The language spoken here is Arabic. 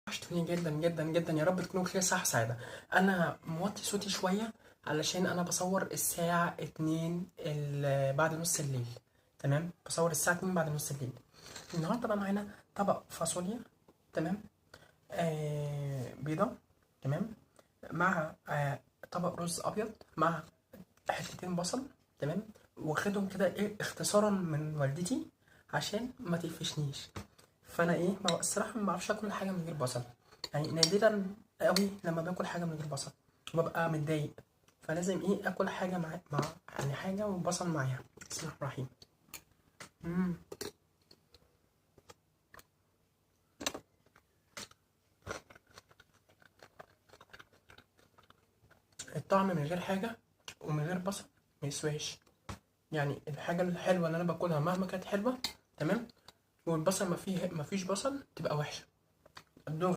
وحشتوني جدا جدا جدا، يا رب تكونوا بخير صحة سعادة. انا موطي صوتي شوية علشان انا بصور الساعة 2 بعد نص الليل. تمام، بصور الساعة 2 بعد نص الليل. النهاردة بقى معانا طبق فاصوليا. تمام. بيضة. تمام. مع طبق رز ابيض مع حتتين بصل. تمام. واخدهم كده ايه اختصارا من والدتي عشان ما تقفشنيش. فانا ايه الصراحه ما بعرفش اكل حاجه من غير بصل. يعني نادرا قوي لما باكل حاجه من غير بصل وببقى متضايق. فلازم ايه اكل حاجه مع يعني حاجه وبصل معاها. بسم الله الرحمن الرحيم. مم. الطعم من غير حاجه ومن غير بصل ما يسواش. يعني الحاجه الحلوه اللي انا باكلها مهما كانت حلوه، تمام، والبصل ما فيش بصل تبقى وحشه.